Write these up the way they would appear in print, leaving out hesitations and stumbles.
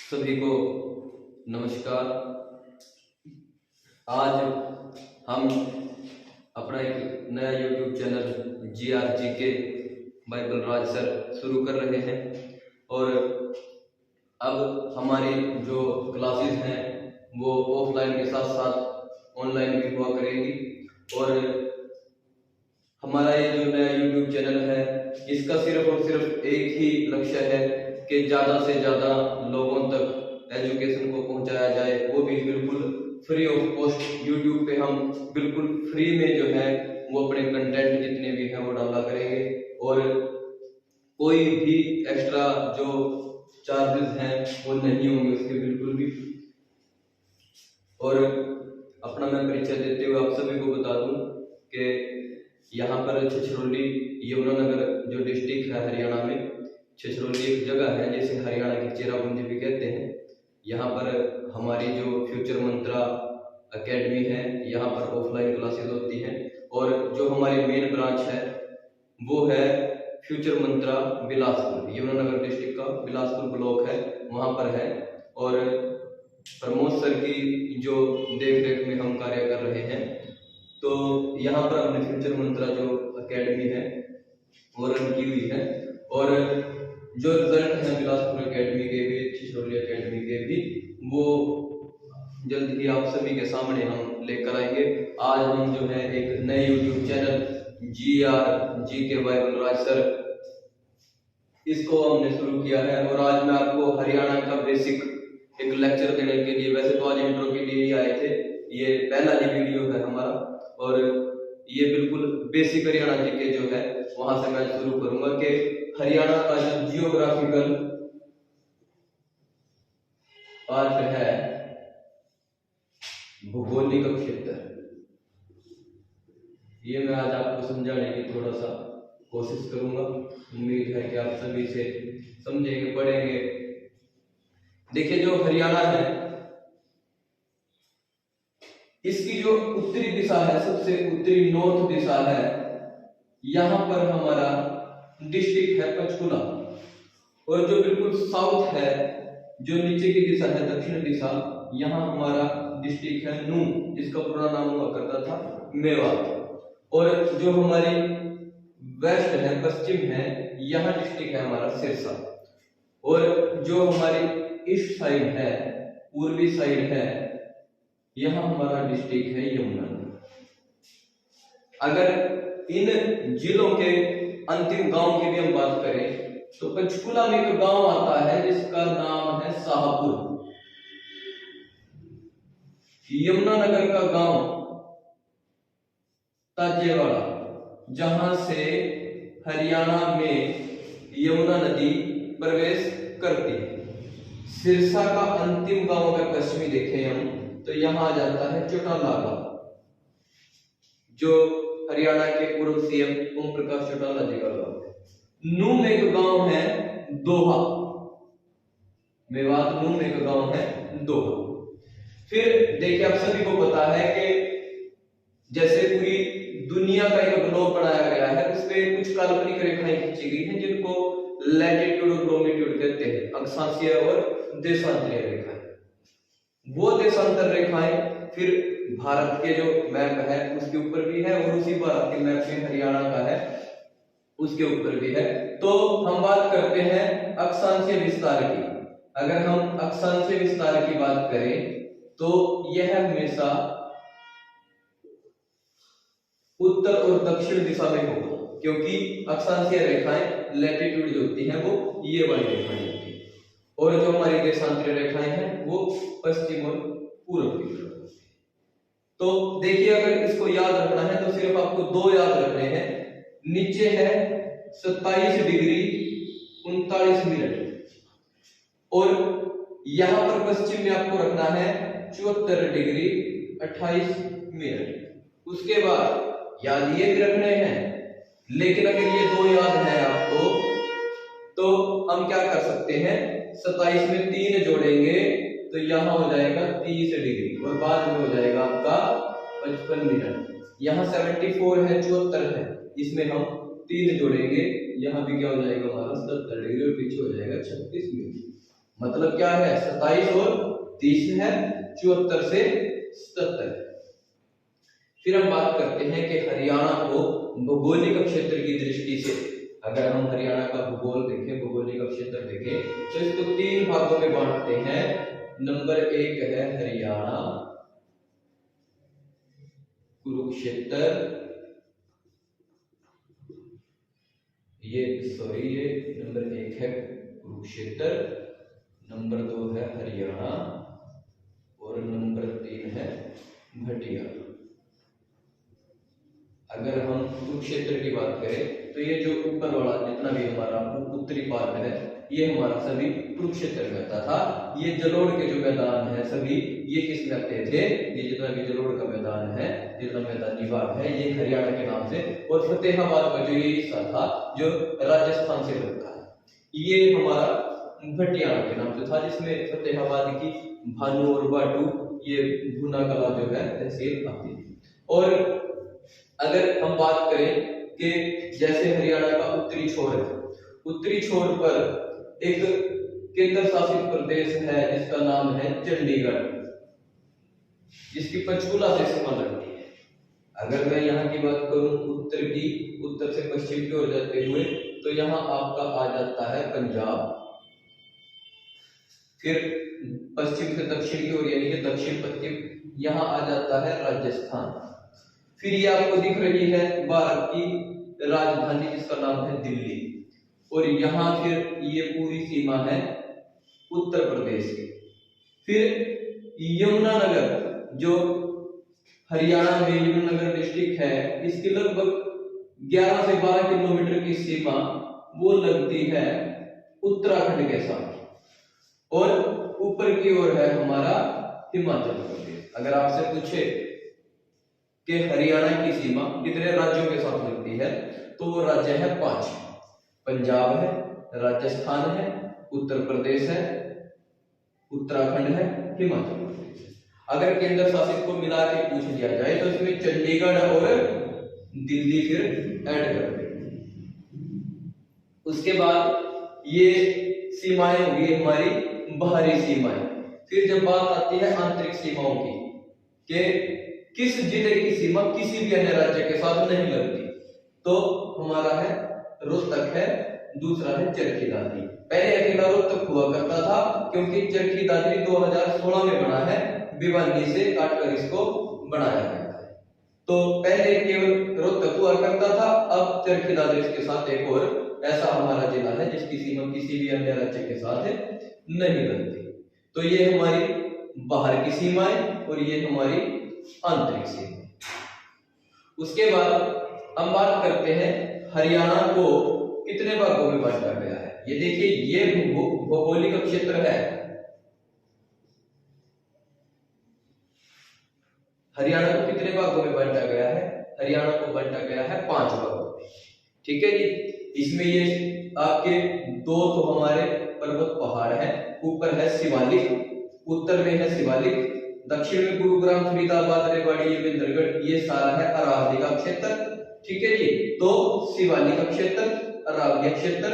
सभी को नमस्कार। आज हम अपना एक नया YouTube channel GRGK by Balraj sir शुरू कर रहे हैं और अब हमारी जो क्लासेस हैं वो ऑफलाइन के साथ साथ ऑनलाइन भी हुआ करेंगी। और हमारा ये जो नया YouTube चैनल है इसका सिर्फ और सिर्फ एक ही लक्ष्य है कि ज़्यादा से ज़्यादा लोगों तक एजुकेशन को पहुंचाया जाए, वो भी बिल्कुल फ्री ऑफ कॉस्ट। YouTube पे हम बिल्कुल फ्री में जो है वो अपने कंटेंट जितने भी हैं वो डाला करेंगे और कोई भी एक्स्ट्रा जो चार्जेस हैं वो नहीं होंगे उसके बिल्कुल भी। और अपना मैं परिचय देते हुए आप सभी को बता दूं कि यहाँ पर छछरौली यमुनानगर जो डिस्ट्रिक्ट है हरियाणा में, छछरौली एक जगह है जिसे हरियाणा की चेरापूंजी भी कहते हैं। यहाँ पर हमारी जो फ्यूचर मंत्रा एकेडमी है, यहाँ पर ऑफलाइन क्लासेस होती हैं और जो हमारी मेन ब्रांच है वो है फ्यूचर मंत्रा बिलासपुर, यमुनानगर डिस्ट्रिक्ट का बिलासपुर ब्लॉक है, वहाँ पर है। और प्रमोद सर की जो देख रेख में हम कार्य कर रहे हैं, तो यहाँ पर हमने फ्यूचर मंत्रा जो एकेडमी है वो रन की हुई है और जो रिजल्ट है बिलासपुर एकेडमी के भी, छछरौली एकेडमी के भी, वो जल्द ही आप सभी के सामने हम लेकर आएंगे। आज हम जो है एक नए YouTube channel GRGK by Balraj sir, इसको हमने शुरू किया है और आज मैं आपको हरियाणा का बेसिक एक लेक्चर देने के लिए, वैसे तो आज इंट्रो के लिए ही आए थे, ये पहला ही वीडियो है हमारा और ये बिल्कुल बेसिक हरियाणा जीके जो है वहां से मैं शुरू करूंगा कि हरियाणा का जो जियोग्राफिकल पार्ट है, भौगोलिक क्षेत्र, ये मैं आज आपको समझाने की थोड़ा सा कोशिश करूंगा। उम्मीद है कि आप सभी से समझेंगे, पढ़ेंगे। देखिए जो हरियाणा है इसकी जो उत्तरी दिशा है, सबसे उत्तरी नॉर्थ दिशा है, यहां पर हमारा डिस्ट्रिक्ट है पंचकुला। और जो बिल्कुल साउथ है, जो नीचे की दिशा है दक्षिण दिशा, यहाँ हमारा डिस्ट्रिक्ट है नूह, जिसका पूरा नाम हुआ करता था मेवात। और जो हमारी वेस्ट है, पश्चिम है, यहाँ डिस्ट्रिक्ट है हमारा सिरसा। और जो हमारी ईस्ट साइड है, पूर्वी साइड है, यहाँ हमारा डिस्ट्रिक्ट है यमुनानगर। अगर इन जिलों के अंतिम गांव की भी हम बात करें तो पंचकुला में एक गांव आता है जिसका नाम है शाहपुर। यमुनानगर का गांव ताजेवाड़ा, जहां से हरियाणा में यमुना नदी प्रवेश करती है। सिरसा का अंतिम गांव अगर पश्चिमी देखें हम तो यहां आ जाता है चौटाला गांव, जो हरियाणा के पूर्व सीएम ओम प्रकाश चौटाला जी का गांव है। नूह में एक गांव है दोहा, मेवात नूह में एक गांव है दोहा। फिर देखिए आप सभी को पता है कि जैसे पूरी दुनिया का एक ग्लोब बनाया गया है, उसपे कुछ काल्पनिक रेखाएं खींची गई हैं जिनको लैटिट्यूड और लोंगिट्यूड कहते हैं, अक्षांशीय और देशांतरीय रेखाएं। वो देशांतर रेखाएं फिर भारत के जो मैप है उसके ऊपर भी है और उसी भारत के मैप में हरियाणा का है उसके ऊपर भी है। तो हम बात करते हैं अक्षांशीय विस्तार की। अगर हम अक्षांशीय विस्तार की बात करें तो यह हमेशा उत्तर और दक्षिण दिशा में होगा, क्योंकि अक्षांशीय रेखाएं लैटिट्यूड जो होती हैं वो ये वाली रेखाएं होती हैं और जो हमारी देशांतरीय रेखाएं हैं वो पश्चिम और पूर्व की तरफ होती है। तो देखिए अगर इसको याद रखना है तो सिर्फ आपको दो याद रखने हैं। नीचे है 27 डिग्री 39 मिनट और यहां पर पश्चिम में आपको रखना है 74 डिग्री 28 मिनट। उसके बाद याद ये भी रखने हैं, लेकिन अगर ये दो याद है आपको तो हम क्या कर सकते हैं, 27 में 3 जोड़ेंगे तो यहां हो जाएगा 30 डिग्री और बाद में हो जाएगा आपका 55 मिनट। यहाँ 74 है, 74 है, इसमें हम 3 जोड़ेंगे, यहाँ भी क्या हो जाएगा हमारा 70 डिग्री और पीछे हो जाएगा 36 मिनट। मतलब क्या है, 27 और 30 है, 74 से 77। फिर हम बात करते हैं कि हरियाणा को भौगोलिक क्षेत्र की दृष्टि से, अगर हम हरियाणा का भूगोल देखें, भौगोलिक क्षेत्र देखें, तो इसको 3 भागों में बांटते हैं। नंबर 1 है हरियाणा कुरुक्षेत्र, ये नंबर 1 है कुरुक्षेत्र, नंबर 2 है हरियाणा और नंबर 3 है भटिया। अगर हम कुरुक्षेत्र की बात करें तो ये जो ऊपर वाला जितना भी हमारा उत्तरी पार्ट है, ये हमारा सभी कुरुक्षेत्र में आता था। ये जलोढ़ के जो मैदान है सभी, ये किस में आते थे, ये जितना भी जलोढ़ का मैदान है, जितना मैदानी भाग है, ये हरियाणा के नाम से। और फतेहाबाद का जो ये हिस्सा था जो राजस्थान से लगता है, ये हमारा भटियाणा के नाम से था, जिसमें फतेहाबाद की भानु और बाटू, ये भुना कला जो है तहसील आती थी। और अगर हम बात करें कि जैसे हरियाणा का उत्तरी छोर है, उत्तरी छोर पर एक केंद्र शासित प्रदेश है जिसका नाम है चंडीगढ़, जिसकी पंचकुला से सीमा लगती है। अगर मैं यहाँ की बात करूं उत्तर की, उत्तर से पश्चिम की ओर जाते हुए, तो यहाँ आपका आ जाता है पंजाब, फिर पश्चिम से दक्षिण की ओर यानी कि दक्षिण पश्चिम यहाँ आ जाता है राजस्थान। फिर ये आपको दिख रही है भारत की राजधानी जिसका नाम है दिल्ली, और यहाँ फिर ये पूरी सीमा है उत्तर प्रदेश की। फिर यमुनानगर जो हरियाणा में यमुनानगर डिस्ट्रिक्ट है, इसकी लगभग 11 से 12 किलोमीटर की सीमा वो लगती है उत्तराखंड के साथ, और ऊपर की ओर है हमारा हिमाचल प्रदेश। अगर आपसे पूछे कि हरियाणा की सीमा कितने राज्यों के साथ लगती है, तो वो राज्य है 5, पंजाब है, राजस्थान है, उत्तर प्रदेश है, उत्तराखंड है, हिमाचल प्रदेश है। अगर केंद्र शासित को मिला के पूछ लिया जाए तो इसमें चंडीगढ़ और दिल्ली फिर ऐड कर दें। उसके बाद ये सीमाएं होगी हमारी बाहरी सीमाएं। फिर जब बात आती है आंतरिक सीमाओं की, कि किस जिले की सीमा किसी भी अन्य राज्य के साथ नहीं लगती, तो हमारा है रोहतक है, दूसरा है चरखी दादरी। पहले अकेला रोहतक हुआ करता था, क्योंकि चरखी दादरी 2016 में बना है, भिवानी से काटकर इसको बनाया गया है। तो पहले केवल रोहतक हुआ करता था, अब चरखी दादरी के साथ एक और ऐसा हमारा जिला है जिसकी सीमा किसी भी अन्य राज्य के साथ नहीं लगती। तो ये हमारी बाहर की सीमाएं और ये हमारी आंतरिक सीमा। उसके बाद हम बात करते हैं हरियाणा को कितने भागों में बांटा गया है। ये देखिए, ये भौगोलिक क्षेत्र है। हरियाणा को कितने भागों में बांटा गया है? हरियाणा को बांटा गया है 5 भागों में। ठीक है जी। इसमें ये आपके 2 तो हमारे पर्वत पहाड़ है, ऊपर है शिवालिक, उत्तर में है शिवालिक, दक्षिण में गुरुग्राम, फरीदाबाद, रेवाड़ी, येवंदरगढ़, ये सारा है अरावली का क्षेत्र। ठीक है जी। तो शिवालिक का क्षेत्र, अरावली क्षेत्र,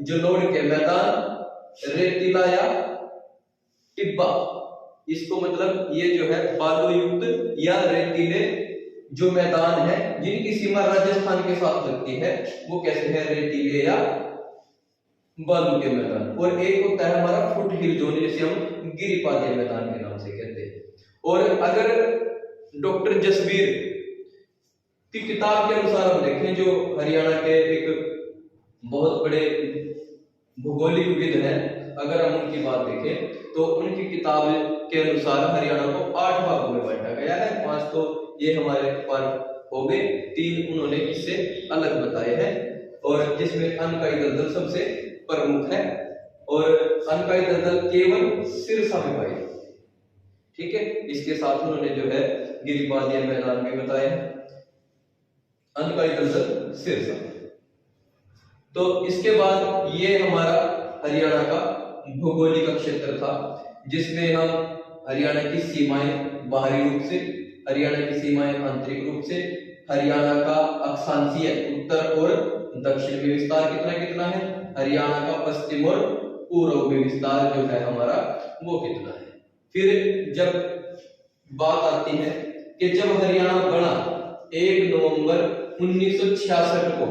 जलोढ़ के मैदान, रेतीला या टिब्बा, इसको मतलब ये जो है बालू युक्त या रेतीले जो मैदान है जिनकी सीमा राजस्थान के साथ लगती है, वो कैसे है, रेतीले या बालू के मैदान। और एक होता है हमारा फुट हिल जोन, जिसे हम गिरिपादीय मैदान के नाम से कहते हैं। और अगर डॉक्टर जसबीर की किताब के अनुसार हम देखें, जो हरियाणा के एक बहुत बड़े भौगोलिकविद हैं, अगर हम उनकी बात देखें तो उनकी किताब के अनुसार हरियाणा को 8 भागों में बांटा गया है। 5 तो ये हमारे पास हो गए, 3 उन्होंने इससे अलग बताए हैं, और जिसमें अनकाई दलदल सबसे प्रमुख है, और अनकाई दलदल केवल सिरसा में पाई। ठीक है। इसके साथ उन्होंने जो है गिरिपादीय मैदान में बताए हैं, अनकाई दलदल सिरसा। तो इसके बाद ये हमारा हरियाणा का भौगोलिक क्षेत्र था, जिसमें हम हरियाणा की सीमाएं बाहरी रूप से, हरियाणा की सीमाएं आंतरिक रूप से, हरियाणा का अक्षांशीय उत्तर और दक्षिण में विस्तार कितना कितना है, हरियाणा का पश्चिम और पूर्व में विस्तार जो है हमारा वो कितना है। फिर जब बात आती है कि जब हरियाणा बना 1 नवंबर 1966 को,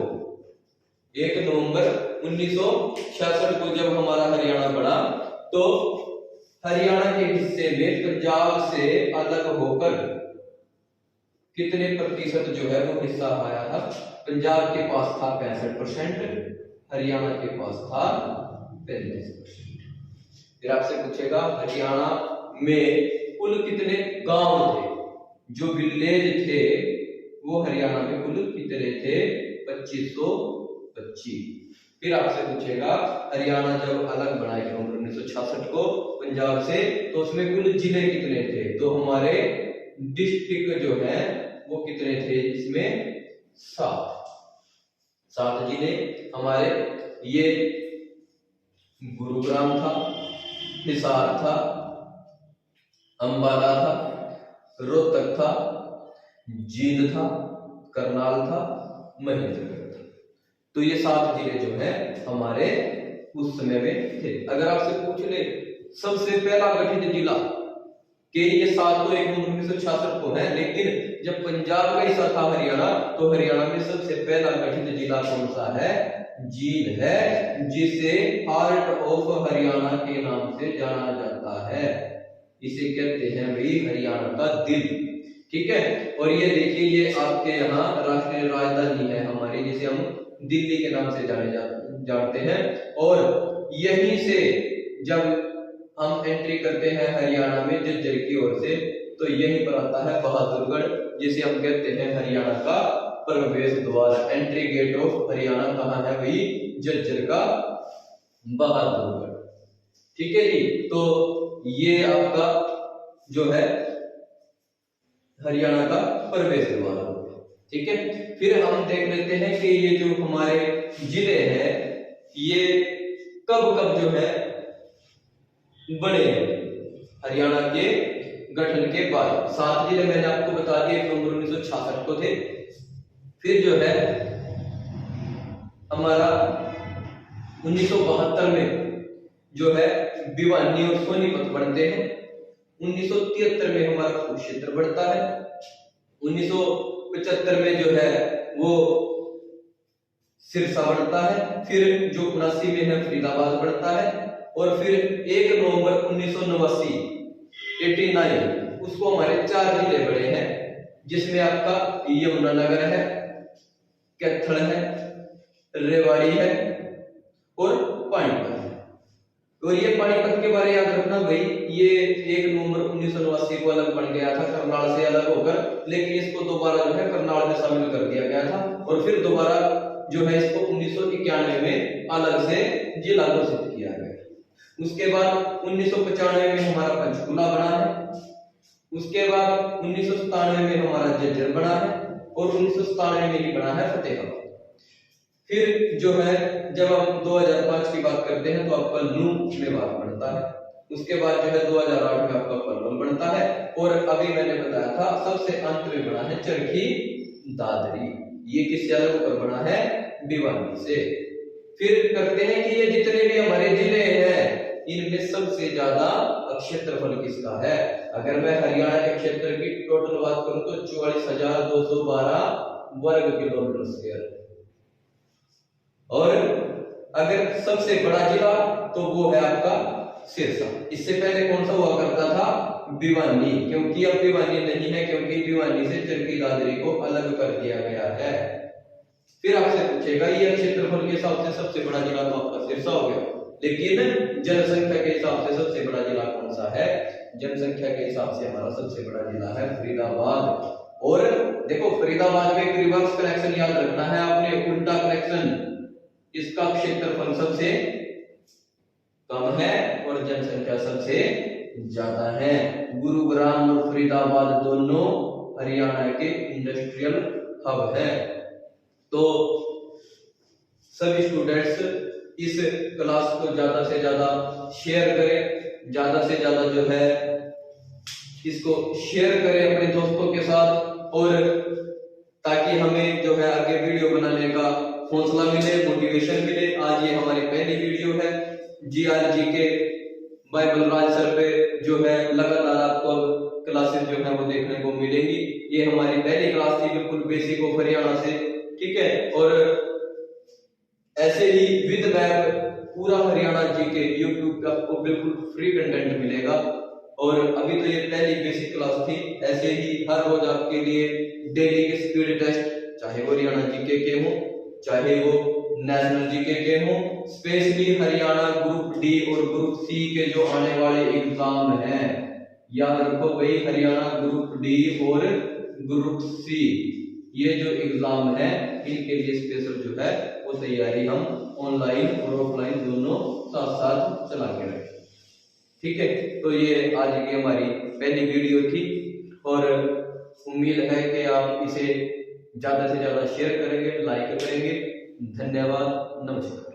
1 नवंबर 1966 को जब हमारा हरियाणा बना, तो हरियाणा के हिस्से में पंजाब से अलग होकर कितने प्रतिशत जो है वो हिस्सा आया था? पंजाब के पास था 65%, हरियाणा के पास था 35%। फिर आपसे पूछेगा हरियाणा में कुल कितने गांव थे? जो विलेज थे वो हरियाणा में कुल कितने थे? 2525। फिर आपसे पूछेगा हरियाणा जब अलग बना 1966 को पंजाब से, तो उसमें कुल जिले कितने थे? तो हमारे डिस्ट्रिक्ट जो है वो कितने थे? इसमें 7 जिले हमारे। ये गुरुग्राम था, हिसार था, अंबाला था, रोहतक था, जींद था, करनाल था, महेंद्रगढ़ था। तो ये 7 जिले जो है हमारे उस समय में थे। अगर आपसे पूछ ले सबसे पहला गठित जिला कि ये 7 तो 1 नवंबर 1966 को है, लेकिन जब पंजाब का हिस्सा था हरियाणा, तो हरियाणा में सबसे पहला गठित जिला कौन सा है? जींद है, जिसे हार्ट ऑफ हरियाणा के नाम से जाना जाता है। इसे कहते हैं भाई हरियाणा का दिल। ठीक है। और ये देखिए, ये आपके यहाँ राष्ट्रीय राजधानी है हमारी, जिसे हम दिल्ली के नाम से जानते हैं। और यहीं से जब हम एंट्री करते हैं हरियाणा में झज्जर की ओर से, तो यहीं पर आता है बहादुरगढ़, जिसे हम कहते हैं हरियाणा का प्रवेश द्वार। एंट्री गेट ऑफ हरियाणा कहाँ है भाई? झज्जर का बहादुरगढ़। ठीक है जी। तो ये आपका जो है हरियाणा का प्रवेश द्वार। ठीक है। फिर हम देख लेते हैं कि ये जो हमारे जिले हैं ये कब कब जो है बने हैं हरियाणा के गठन के बाद। 7 जिले मैंने आपको बता दिए 1 नवंबर 1966 को थे। फिर जो है हमारा 1972 में जो है भिवानी और सोनीपत बनते हैं। 1973 में हमारा कुरुक्षेत्र बढ़ता है। 1975 में जो है वो सिरसा बढ़ता है। फिर जो 79 में है फरीदाबाद बढ़ता है। और फिर 1 नवंबर 1989 89 उसको हमारे 4 जिले बड़े हैं, जिसमें आपका यमुनानगर है, कैथल है, रेवाड़ी है और पानीपत है। और ये पानीपत के बारे में याद रखना भाई, ये 1 नवंबर 1989 को अलग बन गया था करनाल से अलग होकर, लेकिन इसको दोबारा जो है करनाल में शामिल कर दिया गया था। और फिर दोबारा जो है इसको 1991 में अलग से जिला घोषित किया गया। उसके बाद 1995 में हमारा पंचकुला बना है। उसके बाद 1997 में हमारा झज्जर बना है और 1997 में ही बना है फतेहाबाद। फिर जो है जब हम 2005 की बात करते हैं तो आपका नूह मेवात बनता है। उसके बाद जो है 2008 में आपका पलवल बनता है। और अभी मैंने बताया था सबसे अंत में बना है चरखी दादरी। ये किस जगह पर बना है? भिवानी से। फिर करते हैं कि ये जितने भी हमारे जिले हैं इनमें सबसे ज्यादा क्षेत्रफल किसका है? अगर मैं हरियाणा के क्षेत्र की टोटल बात करूं तो 44,212 वर्ग किलोमीटर स्क्वायर। और अगर सबसे बड़ा जिला तो वो है आपका सिरसा। इससे पहले कौन सा हुआ करता था? भिवानी, क्योंकि अब भिवानी नहीं है, क्योंकि भिवानी से चरखी दादरी को अलग कर दिया गया है। फिर आपसे पूछेगा ये क्षेत्रफल के हिसाब से सबसे बड़ा जिला तो आपका सिरसा हो गया, लेकिन जनसंख्या के हिसाब से सबसे बड़ा जिला कौन सा है? जनसंख्या के हिसाब से हमारा सबसे बड़ा जिला है फरीदाबाद। और देखो फरीदाबाद में एक रिवर्स कनेक्शन याद रखना है आपने, उल्टा कनेक्शन। इसका क्षेत्रफल सबसे कम है और जनसंख्या सबसे ज्यादा है। गुरुग्राम और फरीदाबाद दोनों हरियाणा के इंडस्ट्रियल हब है। तो सभी स्टूडेंट्स इस क्लास को ज्यादा से ज्यादा शेयर करें, ज्यादा से ज्यादा जो है इसको शेयर करें अपने दोस्तों के साथ, और ताकि हमें जो है आगे वीडियो बनाने का हौसला मिले, मोटिवेशन मिले। आज ये हमारी पहली वीडियो है, GRG के बाय बलराज सर पे जो है लगातार आपको अब क्लासेस जो है वो देखने को मिलेंगी। ये हमारी पहली क्लास थी बिल्कुल बेसिक ऑफ हरियाणा से, ठीक है। और ऐसे ही विद मैप पूरा हरियाणा जीके यूट्यूब पे आपको बिल्कुल फ्री कंटेंट मिलेगा। और अभी तो ये पहली बेसिक क्लास थी, ऐसे ही हर रोज आपके लिए डेली के स्पीड टेस्ट, चाहे वो हरियाणा जीके के हो चाहे वो नेशनल जीके के हो, स्पेशली हरियाणा ग्रुप डी और ग्रुप सी के जो आने वाले एग्जाम हैं, याद रखो भाई, हरियाणा ग्रुप डी और ग्रुप सी ये जो एग्जाम है इनके लिए स्पेशल जो है वो तैयारी हम ऑनलाइन और ऑफलाइन दोनों साथ साथ चला के रखें, ठीक है। तो ये आज की हमारी पहली वीडियो थी और उम्मीद है कि आप इसे ज्यादा से ज्यादा शेयर करेंगे, लाइक करेंगे। धन्यवाद, नमस्कार।